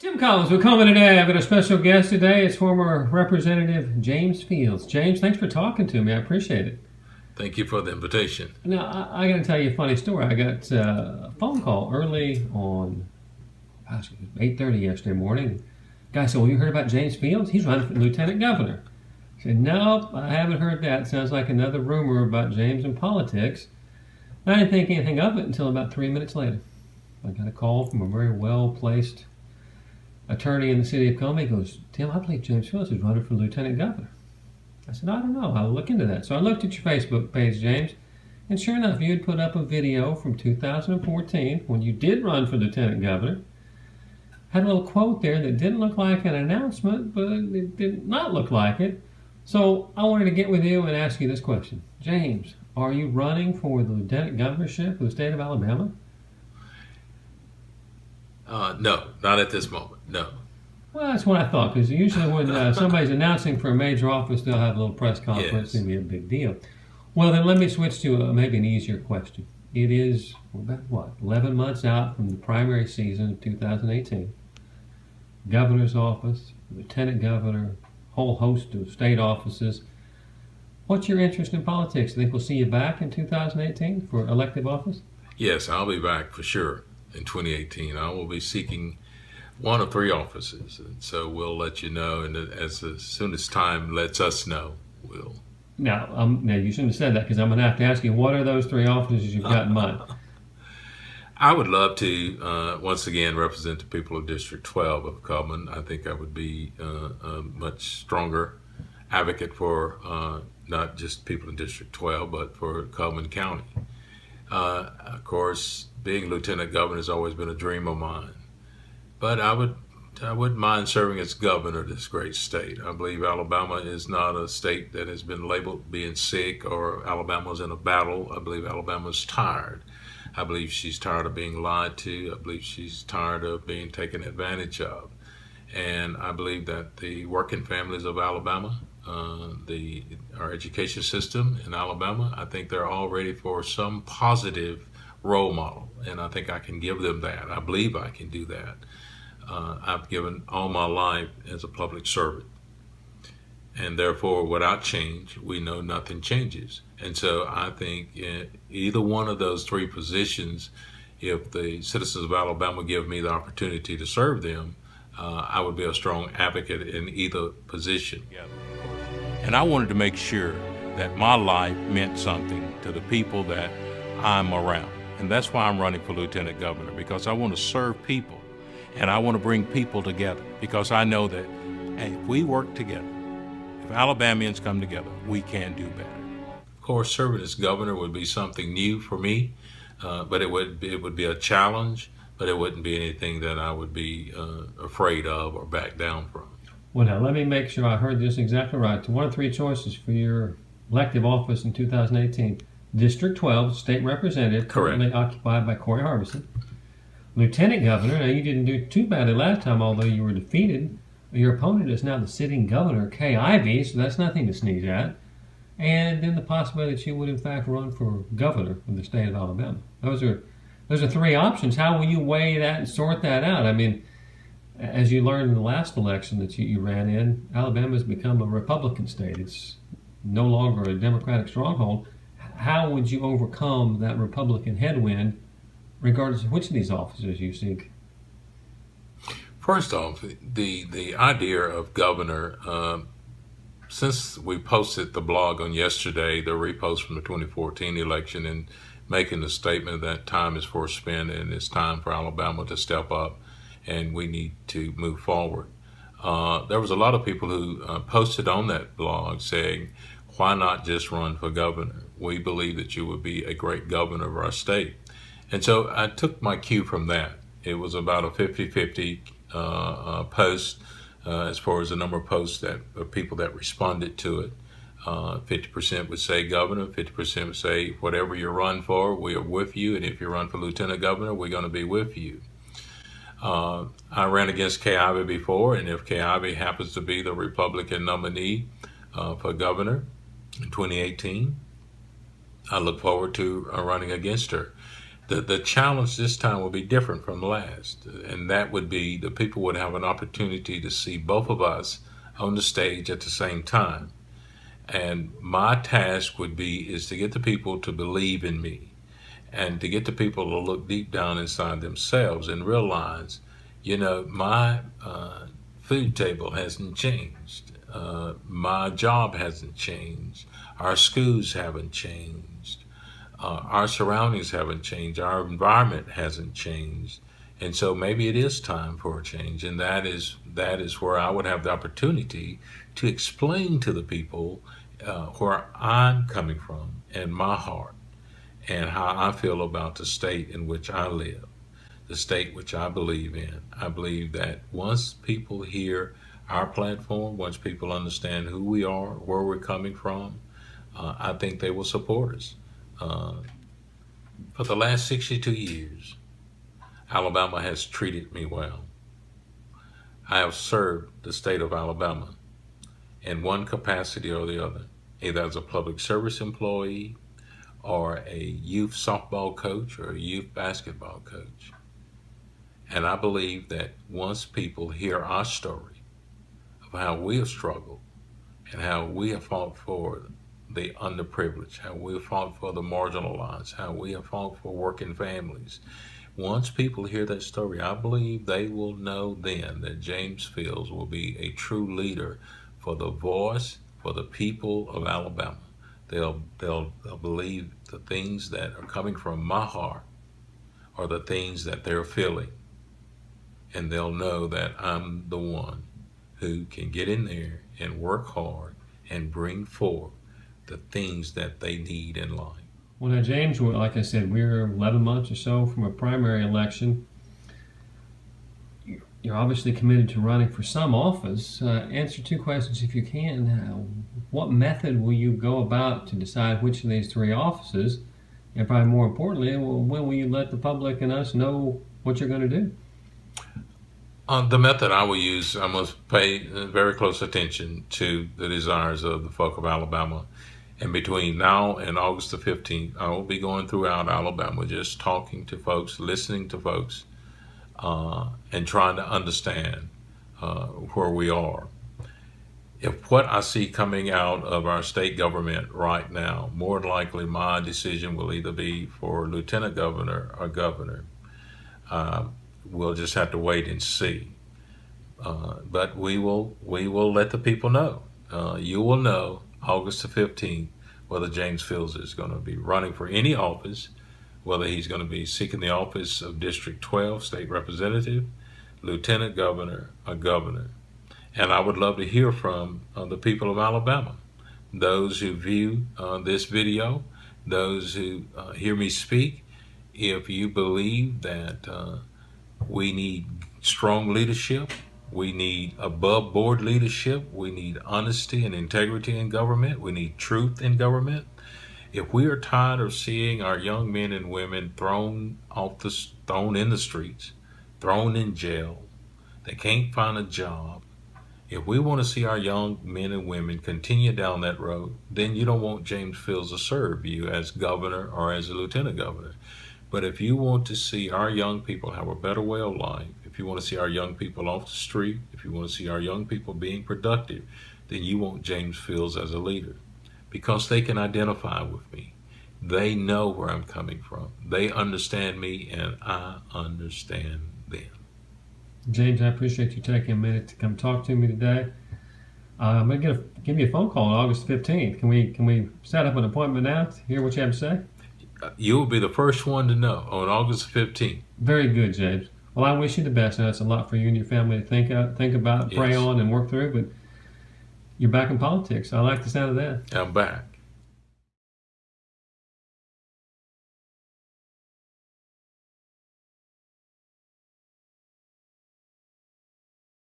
Tim Collins with Cullman today. I've got a special guest today. It's former Representative James Fields. James, thanks for talking to me. I appreciate it. Thank you for the invitation. Now, I got to tell you a funny story. I got a phone call early on, 8:30 yesterday morning. Guy said, well, you heard about James Fields? He's running for lieutenant governor. I said, no, I haven't heard that. Sounds like another rumor about James and politics. I didn't think anything of it until about 3 minutes later. I got a call from a very well-placed attorney in the city of Cullman. He goes, Tim, I believe James Fields is running for lieutenant governor. I said, I don't know. I'll look into that. So I looked at your Facebook page, James, and sure enough, you had put up a video from 2014 when you did run for lieutenant governor. Had a little quote there that didn't look like an announcement, but it did not look like it. So I wanted to get with you and ask you this question. James, are you running for the lieutenant governorship of the state of Alabama? No, not at this moment, no. Well, that's what I thought, because usually when somebody's announcing for a major office, they'll have a little press conference. Yes. It's going to be a big deal. Well, then let me switch to maybe an easier question. It is, about 11 months out from the primary season of 2018. Governor's office, lieutenant governor, whole host of state offices. What's your interest in politics? Think we'll see you back in 2018 for elective office? Yes, I'll be back for sure in 2018. I will be seeking one of three offices, and so we'll let you know, and as soon as time lets us know, we'll. Now you shouldn't have said that, because I'm going to have to ask you, what are those three offices you've got in mind? I would love to once again represent the people of District 12 of Cullman. I think I would be a much stronger advocate for not just people in District 12, but for Cullman County. Of course, being lieutenant governor has always been a dream of mine, but I wouldn't mind serving as governor of this great state. I believe Alabama is not a state that has been labeled being sick or Alabama's in a battle. I believe Alabama's tired. I believe she's tired of being lied to. I believe she's tired of being taken advantage of. And I believe that the working families of Alabama, our education system in Alabama, I think they're all ready for some positive role model. And I think I can give them that. I believe I can do that. I've given all my life as a public servant. And therefore, without change, we know nothing changes. And so I think in either one of those three positions, if the citizens of Alabama give me the opportunity to serve them, I would be a strong advocate in either position. And I wanted to make sure that my life meant something to the people that I'm around. And that's why I'm running for lieutenant governor, because I want to serve people and I want to bring people together, because I know that, hey, if we work together, if Alabamians come together, we can do better. Of course, serving as governor would be something new for me, but it would be a challenge, but it wouldn't be anything that I would be afraid of or back down from. Well, now, let me make sure I heard this exactly right. One of three choices for your elective office in 2018. District 12, state representative, currently occupied by Corey Harbison. Lieutenant governor, now you didn't do too badly last time, although you were defeated. Your opponent is now the sitting governor, Kay Ivey, so that's nothing to sneeze at. And then the possibility that you would, in fact, run for governor of the state of Alabama. Those are three options. How will you weigh that and sort that out? I mean, as you learned in the last election that you ran in, Alabama has become a Republican state. It's no longer a Democratic stronghold. How would you overcome that Republican headwind, regardless of which of these offices you seek? First off, the idea of governor, since we posted the blog on yesterday, the repost from the 2014 election, and making the statement that time is forspent and it's time for Alabama to step up and we need to move forward. There was a lot of people who posted on that blog saying, why not just run for governor? We believe that you would be a great governor of our state. And so I took my cue from that. It was about a 50-50 post as far as the number of posts of people that responded to it. 50% would say governor, 50% would say whatever you run for, we are with you, and if you run for lieutenant governor, we're going to be with you. I ran against Kay Ivey before, and if Kay Ivey happens to be the Republican nominee for governor in 2018, I look forward to running against her. The challenge this time will be different from last, and that would be the people would have an opportunity to see both of us on the stage at the same time. And my task would be is to get the people to believe in me, and to get the people to look deep down inside themselves and realize, my food table hasn't changed. My job hasn't changed. Our schools haven't changed. Our surroundings haven't changed. Our environment hasn't changed. And so maybe it is time for a change. And that is where I would have the opportunity to explain to the people where I'm coming from and my heart and how I feel about the state in which I live, the state which I believe in. I believe that once people hear our platform, once people understand who we are, where we're coming from, I think they will support us. For the last 62 years, Alabama has treated me well. I have served the state of Alabama in one capacity or the other, either as a public service employee or a youth softball coach or a youth basketball coach. And I believe that once people hear our story of how we have struggled and how we have fought for the underprivileged, how we have fought for the marginalized, how we have fought for working families. Once people hear that story, I believe they will know then that James Fields will be a true leader for the voice, for the people of Alabama. They'll believe the things that are coming from my heart are the things that they're feeling. And they'll know that I'm the one who can get in there and work hard and bring forth the things that they need in life. Well, now, James, like I said, we're 11 months or so from a primary election. You're obviously committed to running for some office. Answer two questions if you can. What method will you go about to decide which of these three offices? And probably more importantly, when will you let the public and us know what you're going to do? The method I will use, I must pay very close attention to the desires of the folk of Alabama. And between now and August the 15th, I will be going throughout Alabama, just talking to folks, listening to folks, and trying to understand where we are. If what I see coming out of our state government right now, more than likely my decision will either be for lieutenant governor or governor. We'll just have to wait and see. But we will let the people know. You will know August the 15th whether James Fields is going to be running for any office, whether he's going to be seeking the office of District 12 state representative, lieutenant governor, or governor. And I would love to hear from the people of Alabama, those who view this video, those who hear me speak. If you believe that we need strong leadership, we need above board leadership, we need honesty and integrity in government, we need truth in government. If we are tired of seeing our young men and women thrown in the streets, thrown in jail, they can't find a job, if we want to see our young men and women continue down that road, then you don't want James Fields to serve you as governor or as a lieutenant governor. But if you want to see our young people have a better way of life, if you want to see our young people off the street, if you want to see our young people being productive, then you want James Fields as a leader, because they can identify with me. They know where I'm coming from. They understand me, and I understand them. James, I appreciate you taking a minute to come talk to me today. I'm going to give you a phone call on August 15th. Can we set up an appointment now to hear what you have to say? You will be the first one to know on August 15th. Very good, James. Well, I wish you the best. Now, it's a lot for you and your family to think about, pray on, and work through, but you're back in politics. I like the sound of that. I'm back.